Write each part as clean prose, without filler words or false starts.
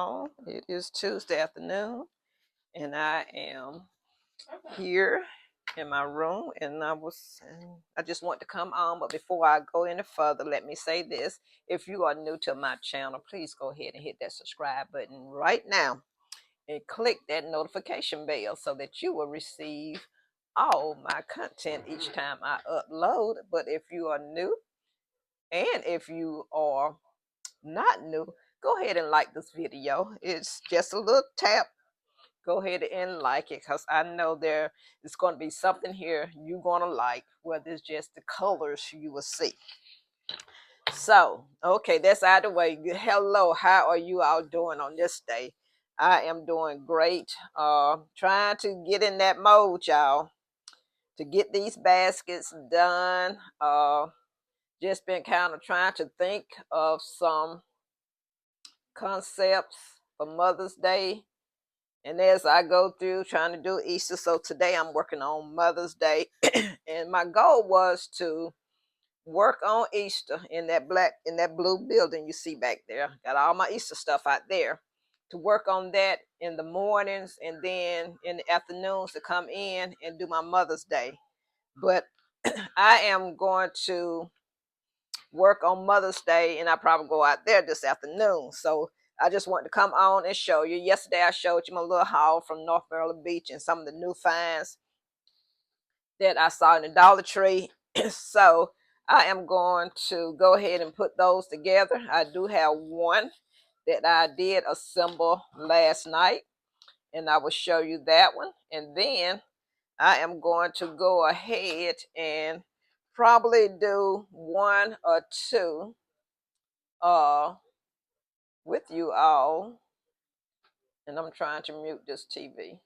y'all. It is Tuesday afternoon, and I am here in my room, and I just want to come on. But before I go any further, let me say this: if you are new to my channel, please go ahead and hit that subscribe button right now and click that notification bell so that you will receive all my content each time I upload. But if you are new, and if you are not new, go ahead and like this video. It's just a little tap. Go ahead and like it, because I know there is going to be something here you're going to like, whether it's just the colors you will see. So, okay, that's out of the way. Hello, how are you all doing on this day? I am doing great. Trying to get in that mode, y'all, to get these baskets done. Just been kind of trying to think of some concepts for Mother's Day. And as I go through trying to do Easter, so today I'm working on Mother's Day. And my goal was to work on Easter in that blue building you see back there. Got all my Easter stuff out there. To work on that in the mornings, and then in the afternoons to come in and do my Mother's Day. But I am going to work on Mother's Day, and I probably go out there this afternoon. So I just want to come on and show you. Yesterday I showed you my little haul from North Maryland Beach and some of the new finds that I saw in the Dollar Tree. So I am going to go ahead and put those together. I do have one that I did assemble last night, and I will show you that one. And then I am going to go ahead and probably do one or two with you all. And I'm trying to mute this TV.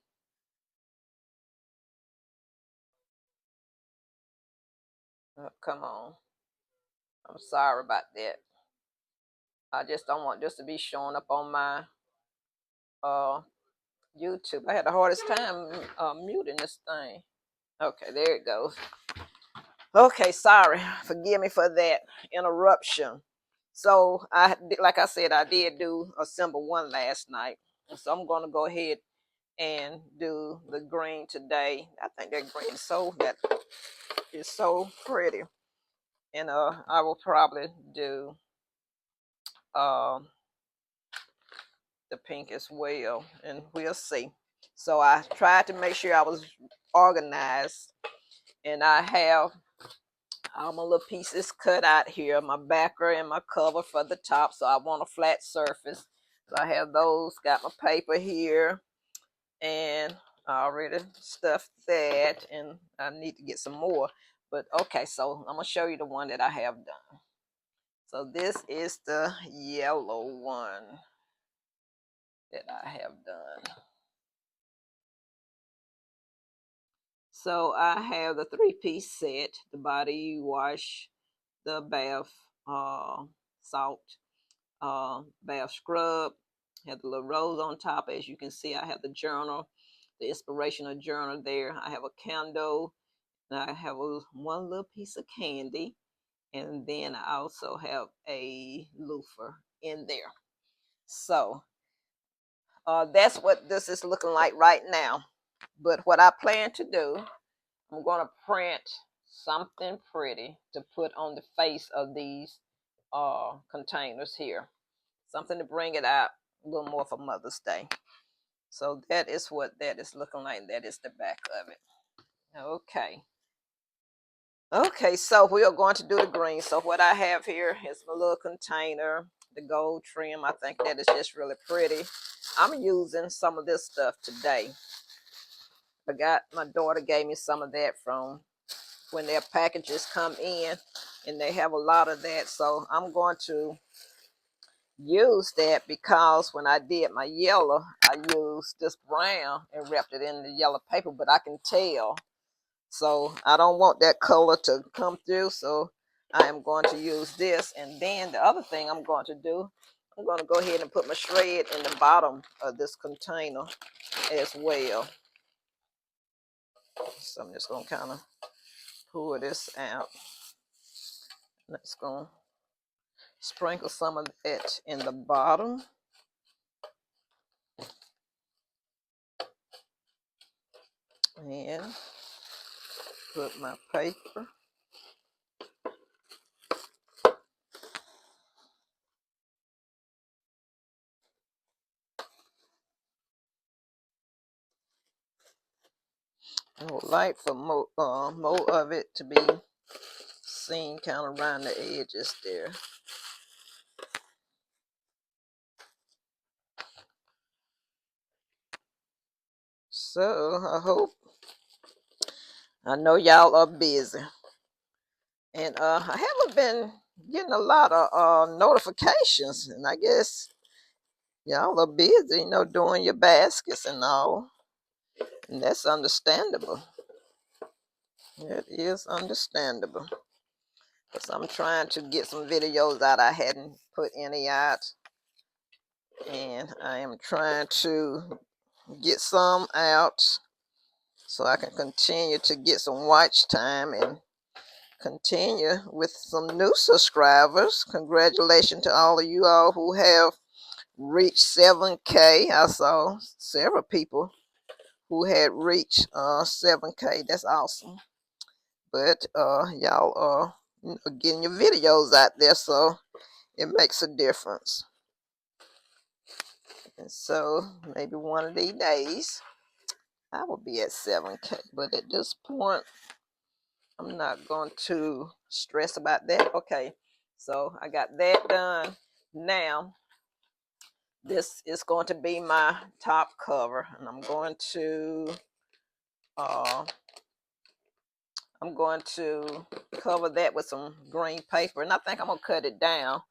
Oh, come on. I'm sorry about that. I just don't want this to be showing up on my YouTube. I had the hardest time muting this thing. Okay, there it goes. Okay, sorry. Forgive me for that interruption. So like I said, I did do assemble one last night. So I'm going to go ahead and do the green today. I think that green is so pretty. And I will probably do the pink as well, and we'll see. So I tried to make sure I was organized, and I have all my little pieces cut out here, my backer and my cover for the top. So I want a flat surface. So I have those, got my paper here, and I already stuffed that, and I need to get some more. But okay, so I'm gonna show you the one that I have done. So this is the yellow one that I have done. So I have the 3-piece set: the body wash, the bath salt, bath scrub. Have the little rose on top. As you can see, I have the journal, the inspirational journal there. I have a candle, and I have one little piece of candy, and then I also have a loofah in there. So that's what this is looking like right now. But what I plan to do, I'm going to print something pretty to put on the face of these containers here. Something to bring it out a little more for Mother's Day. So that is what that is looking like. That is the back of it. Okay. Okay, so we are going to do the green. So what I have here is my little container, the gold trim. I think that is just really pretty. I'm using some of this stuff today. My daughter gave me some of that from when their packages come in, and they have a lot of that. So I'm going to use that, because when I did my yellow, I used this brown and wrapped it in the yellow paper, but I can tell. So I don't want that color to come through. So I am going to use this. And then the other thing I'm going to do, I'm going to go ahead and put my shred in the bottom of this container as well. So I'm just going to kind of pull this out. Let's go sprinkle some of it in the bottom. and put my paper. I would like for more of it to be seen kind of around the edges there. So I know y'all are busy, and I haven't been getting a lot of notifications, and I guess y'all are busy, doing your baskets and all, and that's understandable. It is understandable, because I'm trying to get some videos out. I hadn't put any out, and I am trying to get some out so I can continue to get some watch time and continue with some new subscribers. Congratulations to all of you all who have reached 7K. I saw several people who had reached 7K. That's awesome. But y'all are getting your videos out there, so it makes a difference. And so maybe one of these days I will be at 7K. But at this point, I'm not going to stress about that. Okay, so I got that done. Now, this is going to be my top cover, and I'm going to cover that with some green paper, and I think I'm gonna cut it down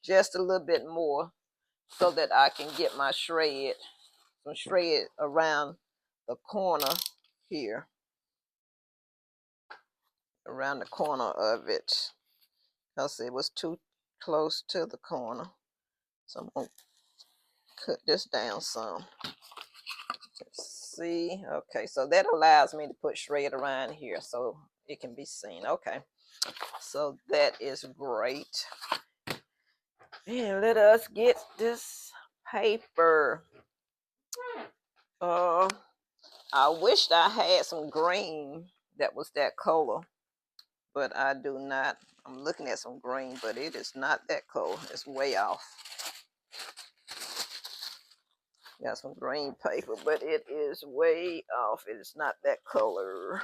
just a little bit more so that I can get my some shred around the corner here, around the corner of it, because it was too close to the corner. So I'm gonna cut this down some. Let's see. Okay, so that allows me to put shred around here so it can be seen. Okay, so that is great. And let us get this paper. I wished I had some green that was that color, but I do not. I'm looking at some green, but it is not that color. It's way off. Got some green paper, but it is way off. It is not that color.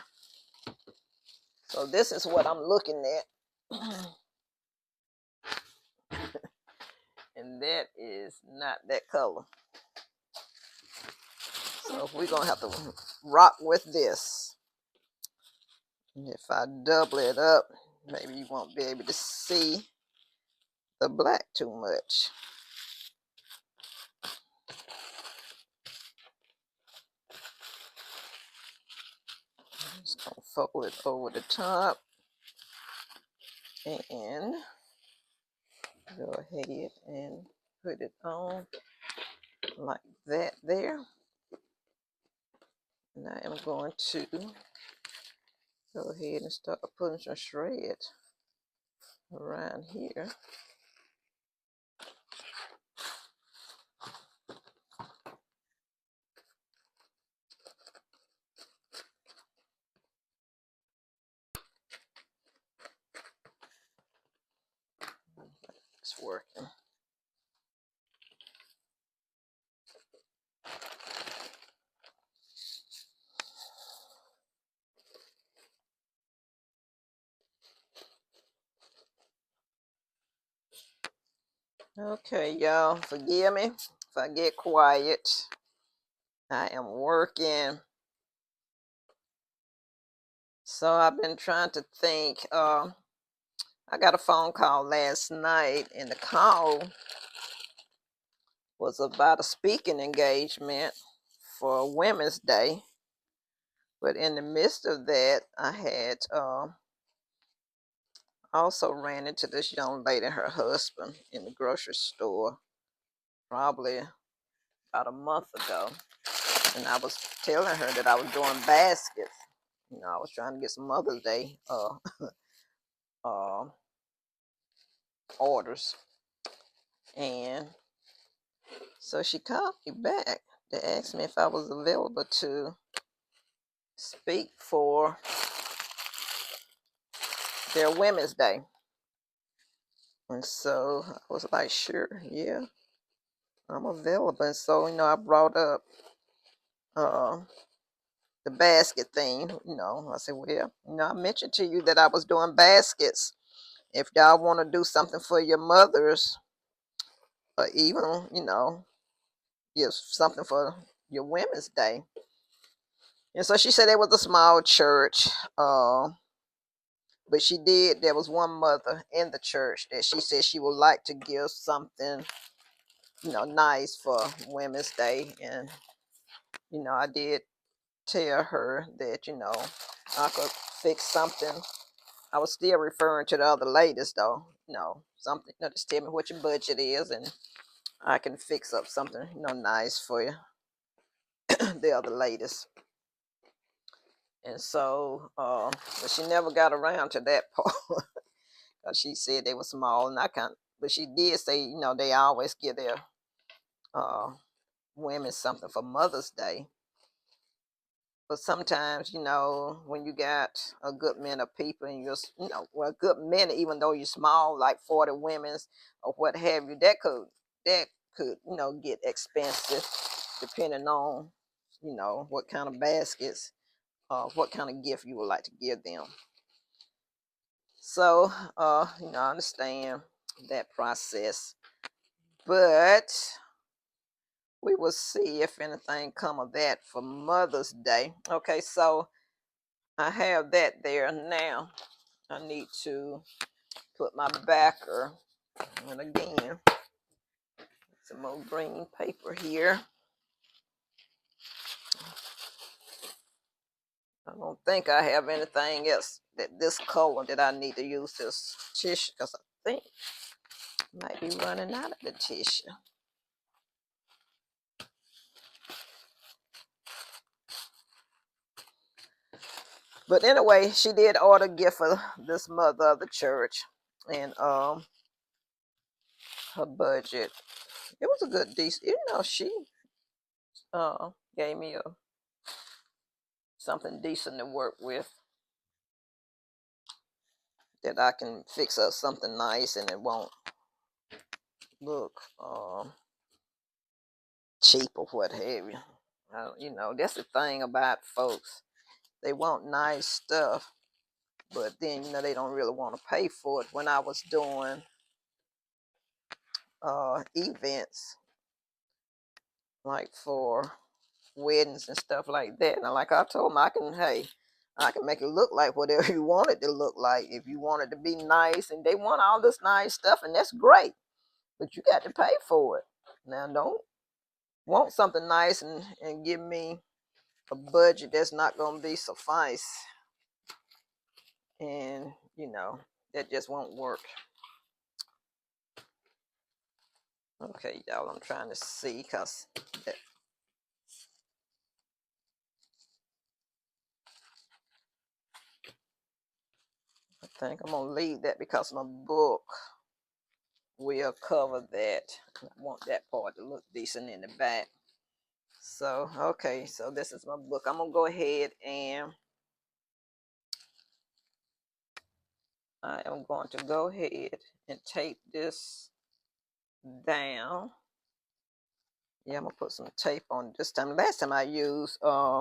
So this is what I'm looking at. And that is not that color. So we're going to have to rock with this. If I double it up, maybe you won't be able to see the black too much. I'm just going to fold it over the top and go ahead and put it on like that there. And I am going to go ahead and start putting some shred around here. It's working. Okay, y'all, forgive me if I get quiet. I am working. So I've been trying to think. I got a phone call last night, and the call was about a speaking engagement for Women's Day. But in the midst of that, I had also ran into this young lady and her husband in the grocery store probably about a month ago. And I was telling her that I was doing baskets. I was trying to get some Mother's Day orders. And so she called me back to ask me if I was available to speak for their Women's Day. And so I was like, sure, yeah, I'm available. And so, I brought up uh, the basket thing. I said, well, I mentioned to you that I was doing baskets. If y'all want to do something for your mothers, or even, just something for your Women's Day. And so she said it was a small church. But there was one mother in the church that she said she would like to give something, nice for Women's Day. And, I did tell her that, I could fix something. I was still referring to the other ladies though, something, just tell me what your budget is and I can fix up something, nice for you, the other ladies. And so, but she never got around to that part. She said they were small, and but she did say, they always give their uh, women something for Mother's Day. But sometimes, when you got a good many of people and a good many, even though you're small, like 40 women's or what have you, that could, get expensive depending on, what kind of baskets, what kind of gift you would like to give them. So, I understand that process, but we will see if anything come of that for Mother's Day. Okay, so I have that there now. I need to put my backer, and again, some more green paper here. I don't think I have anything else this color that I need to use this tissue, because I think I might be running out of the tissue. But anyway, she did order a gift for this mother of the church, and her budget, it was a good decent. She gave me something decent to work with, that I can fix up something nice and it won't look cheap or what have you. That's the thing about folks. They want nice stuff, but then they don't really want to pay for it. When I was doing events, like for weddings and stuff like that, and like I told them, I can make it look like whatever you want it to look like. If you want it to be nice, and they want all this nice stuff, and that's great, but you got to pay for it. Now, don't want something nice and give me a budget that's not going to be suffice, and that just won't work. Okay, y'all, I'm trying to see, because I think I'm going to leave that because my book will cover that. I want that part to look decent in the back. So, okay, so this is my book. I'm going to go ahead and I am going to go ahead and tape this down. Yeah, I'm going to put some tape on this time. Last time I used the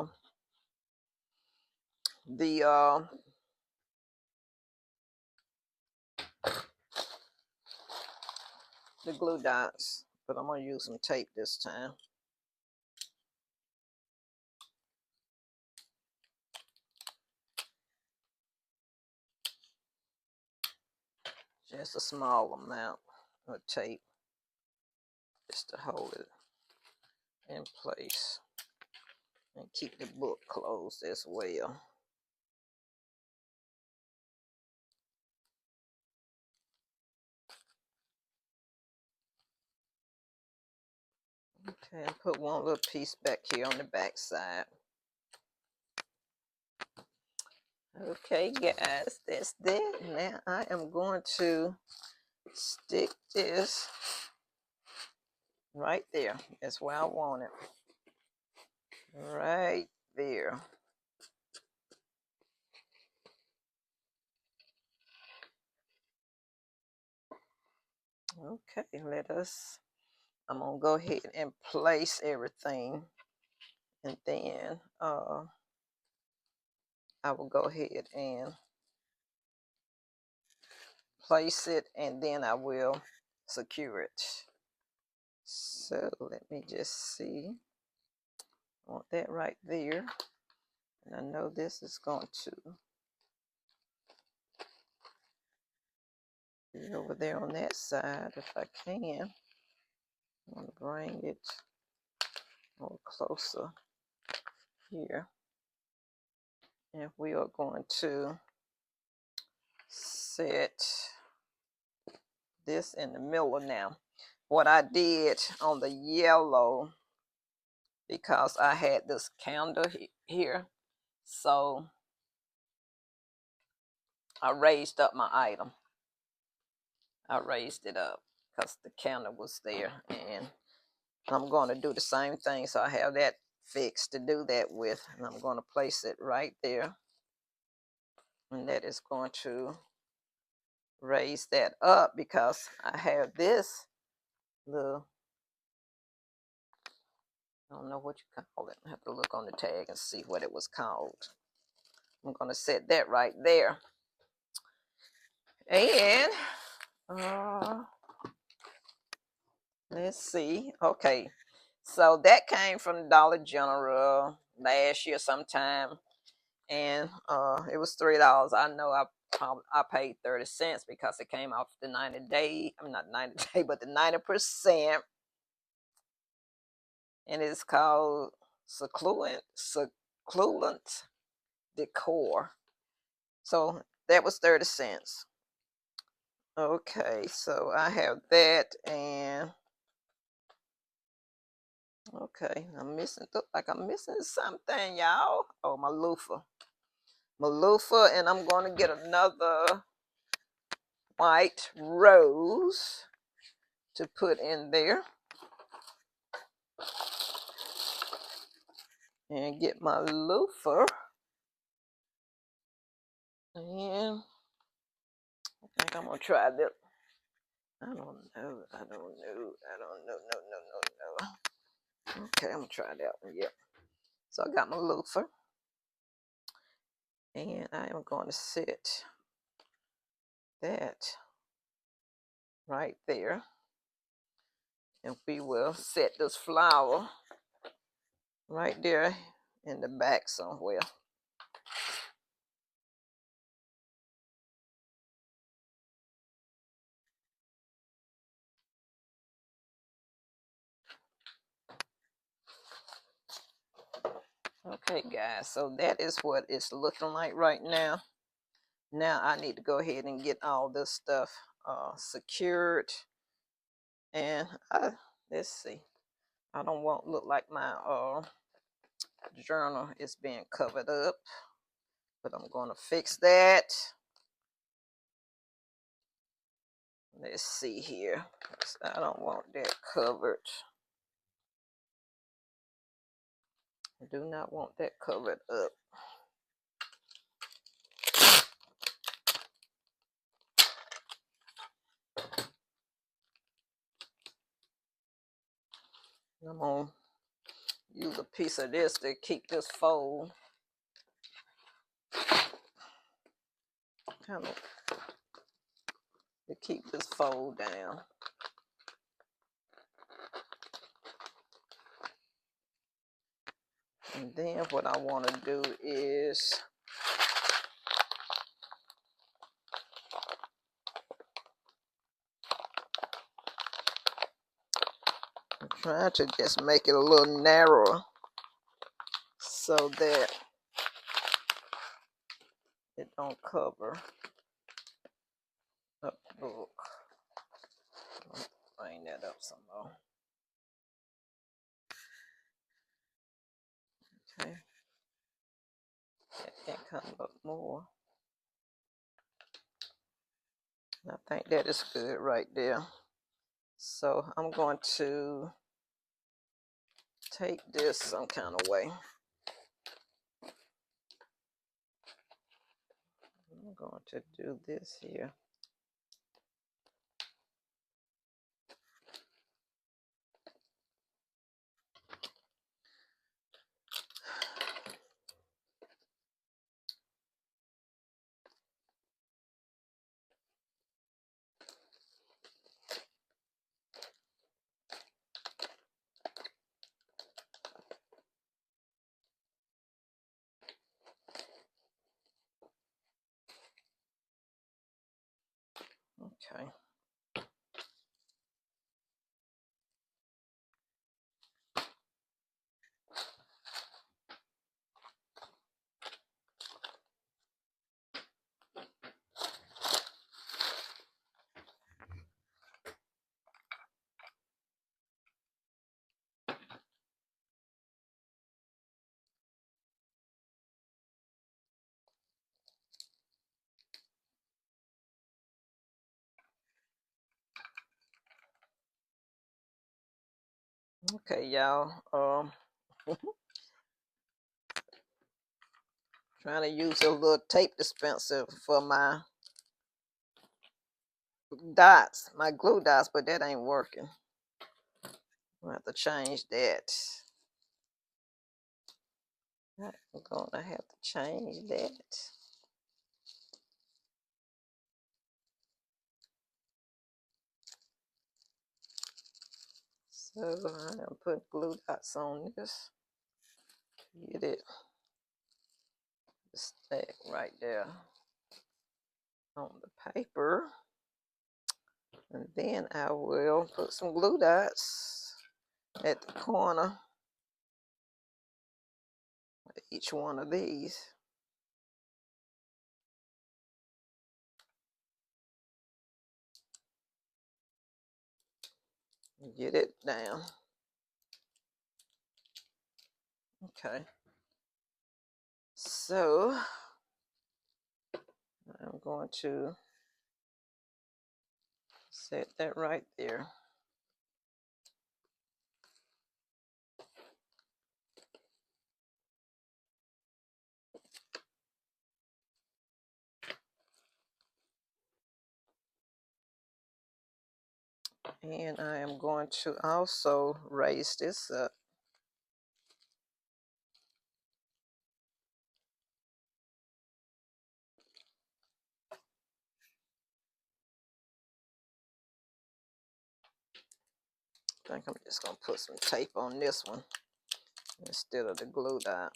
glue dots, but I'm going to use some tape this time. Just a small amount of tape just to hold it in place and keep the book closed as well. Okay, and put one little piece back here on the back side. Okay, guys, that's that. Now I am going to stick this right there. That's where I want it. Right there. Okay, I'm gonna go ahead and place everything, and then I will go ahead and place it, and then I will secure it. So let me just see. I want that right there. And I know this is going to be over there on that side if I can. I'm going to bring it a little closer here. And we are going to set this in the middle now. What I did on the yellow, because I had this candle here, so I raised up my item. I raised it up because the candle was there, and I'm going to do the same thing. So I have that fixed to do that with, and I'm going to place it right there, and that is going to raise that up because I have this little, I don't know what you call it. I have to look on the tag and see what it was called. I'm going to set that right there. And let's see. Okay, so that came from Dollar General last year sometime, and it was $3. I know I paid 30 cents because it came off the 90-day. I'm not 90-day, but the 90%, and it's called Succulent Decor. So that was 30 cents. Okay, so I have that, and okay, look like I'm missing something, y'all. Oh, my loofah. And I'm going to get another white rose to put in there. And get my loofah. And I think I'm going to try this. I don't know. No. Okay, I'm going to try that one. Yep. So I got my loofah. And I am going to set that right there. And we will set this flower right there in the back somewhere. Okay, guys, so that is what it's looking like right now. Now I need to go ahead and get all this stuff secured. And let's see. I don't want to look like my journal is being covered up, but I'm going to fix that. Let's see here. I don't want that covered. I do not want that covered up. I'm going to use a piece of this to keep this fold kind of to keep this fold down. And then what I want to do is I'm trying to just make it a little narrower so that it don't cover up the book. Bring that up some more. Okay. That can come up more. I think that is good right there. So I'm going to take this some kind of way. I'm going to do this here. Okay, y'all. Trying to use a little tape dispenser for my dots, my glue dots, but that ain't working. I'll have to change that. I'm gonna have to change that. So I am putting glue dots on this. Get it stack right there on the paper. And then I will put some glue dots at the corner of each one of these. Get it down. Okay. So I'm going to set that right there. And I am going to also raise this up. I think I'm just going to put some tape on this one instead of the glue dot.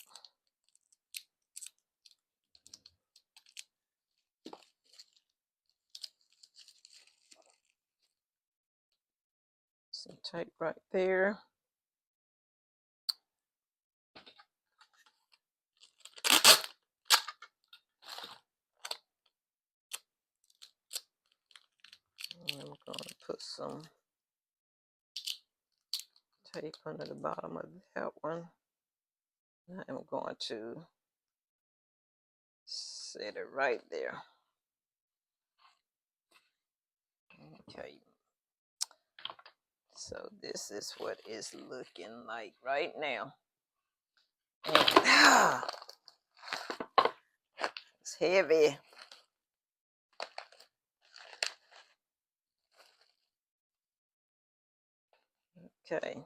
Some tape right there. And I'm going to put some tape under the bottom of that one. I'm going to set it right there. Okay. So this is what it's looking like right now. And, it's heavy. Okay.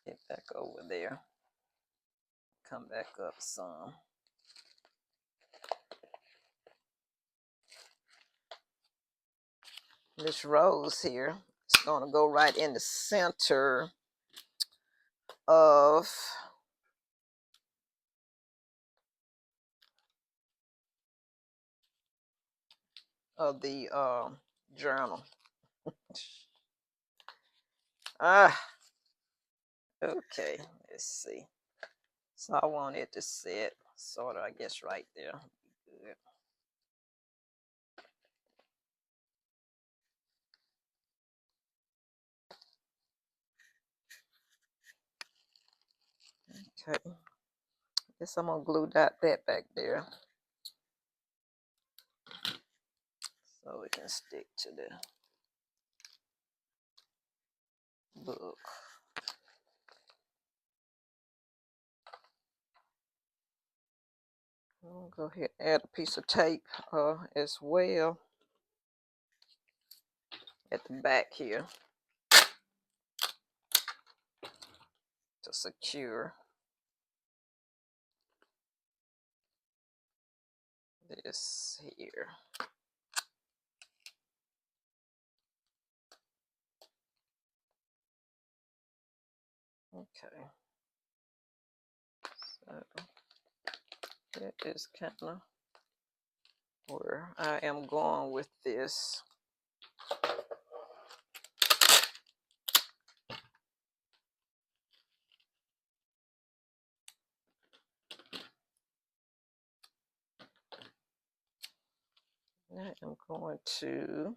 Get back over there. Come back up some. This rose here is going to go right in the center of the journal. Okay, let's see. So I want it to sit sort of, I guess, right there. Good. Okay. Guess I'm gonna glue that back there so it can stick to the book. I'll go ahead and add a piece of tape as well at the back here to secure this here. Okay. So that is kind of where I am going with this. I am going to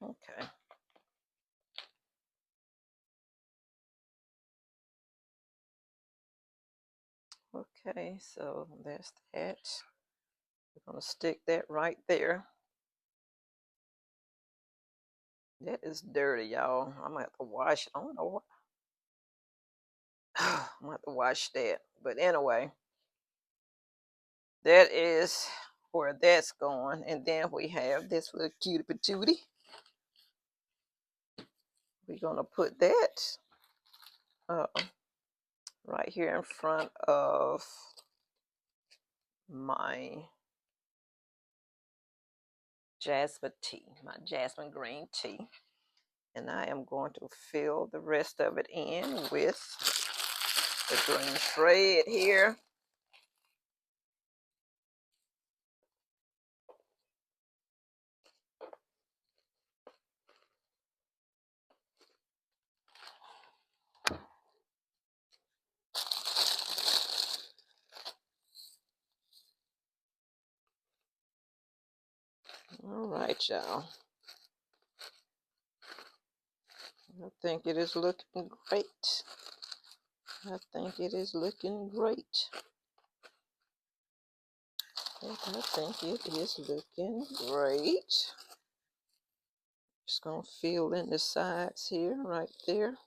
okay. Okay, so that's that. We're gonna stick that right there. That is dirty, y'all. I'm gonna have to wash it. I don't know what. I'm gonna have to wash that. But anyway, that is where that's going. And then we have this little cutie patootie. We're gonna put that right here in front of my jasmine tea, my jasmine green tea. And I am going to fill the rest of it in with the green thread here. All right, y'all. I think it is looking great. I think it is looking great. I think it is looking great. Just gonna fill in the sides here, right there.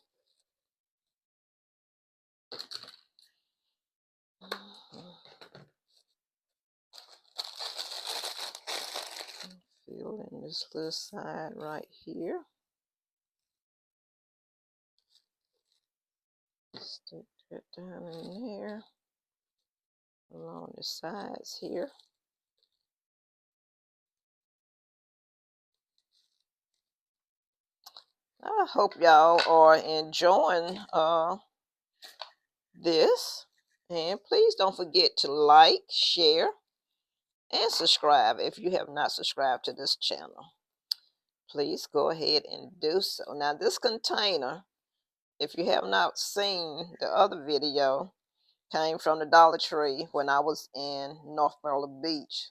Fill in this little side right here. Stick that down in there along the sides here. I hope y'all are enjoying this. And please don't forget to like, share, and subscribe if you have not subscribed to this channel. Please go ahead and do so. Now this container, if you have not seen the other video, came from the Dollar Tree when I was in North Myrtle Beach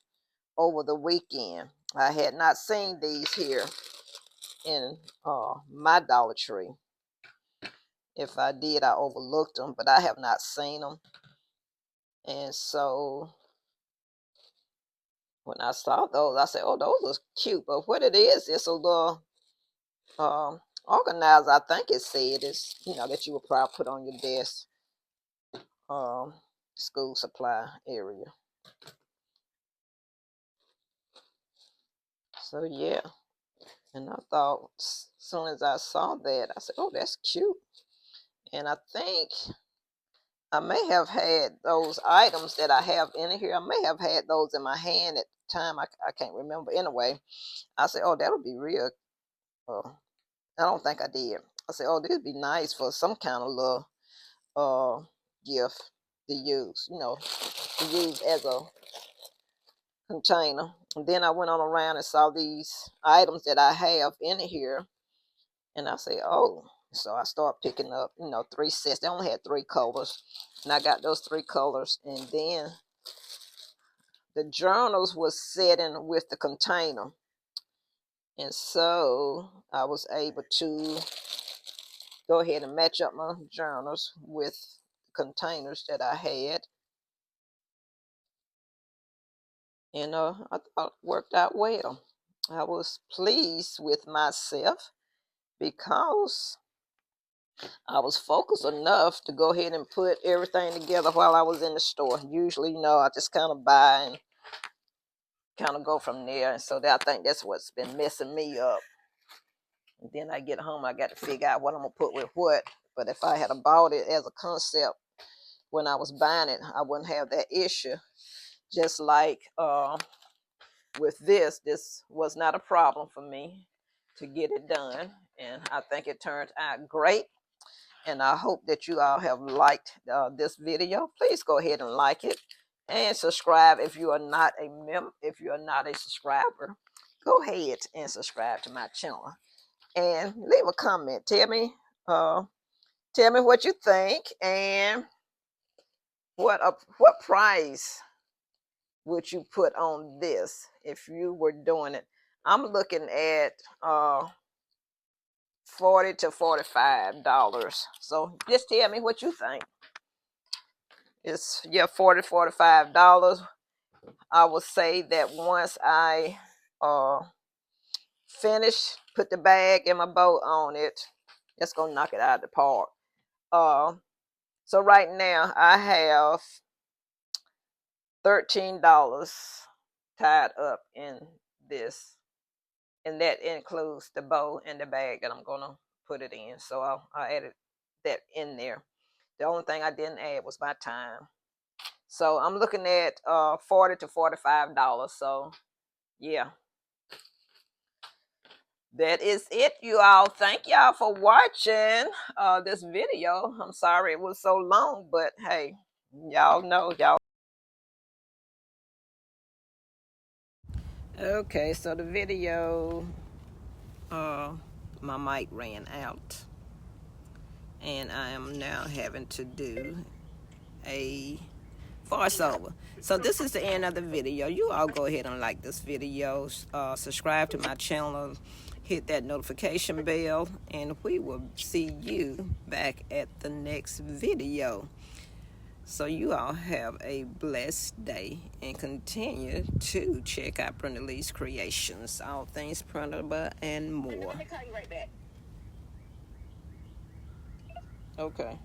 over the weekend. I had not seen these here in my Dollar Tree. If I did, I overlooked them, but I have not seen them. And so when I saw those, I said, oh, those look cute. But what it is, it's a little organizer. I think it said is, that you would probably put on your desk, school supply area. So yeah, and I thought as soon as I saw that, I said, oh, that's cute. And I think I may have had those items that I have in here. I may have had those in my hand at the time. I can't remember. Anyway, I said, oh, that'll be real. I don't think I did. I said, oh, this would be nice for some kind of little gift to use, to use as a container. And then I went on around and saw these items that I have in here. And I say, oh, so I start picking up, 3 sets. They only had 3 colors. And I got those 3 colors. And then the journals was sitting with the container. And so I was able to go ahead and match up my journals with containers that I had. And I thought it worked out well. I was pleased with myself because I was focused enough to go ahead and put everything together while I was in the store. Usually, I just kind of buy and kind of go from there. And so I think that's what's been messing me up. And then I get home, I got to figure out what I'm going to put with what. But if I had bought it as a concept when I was buying it, I wouldn't have that issue. Just like with this was not a problem for me to get it done. And I think it turned out great. And I hope that you all have liked this video. Please go ahead and like it and subscribe if you are not a if you are not a subscriber. Go ahead and subscribe to my channel and leave a comment. Tell me what you think and what price would you put on this if you were doing it. I'm looking at $40 to $45. So just tell me what you think. It's $40 to $45. I will say that once I finish, put the bag and my bow on it, that's gonna knock it out of the park. Uh, so right now I have $13 tied up in this, and that includes the bow and the bag that I'm gonna put it in. So I added that in there. The only thing I didn't add was my time. So I'm looking at $40 to $45. So yeah, that is it, you all. Thank y'all for watching this video. I'm sorry it was so long, but hey, y'all know y'all. Okay, so the video, uh, my mic ran out, and I am now having to do a voiceover. So this is the end of the video. You all go ahead and like this video, subscribe to my channel, hit that notification bell, and we will see you back at the next video. So you all have a blessed day and continue to check out Brenda Lee's Creations, all things printable and more. Okay.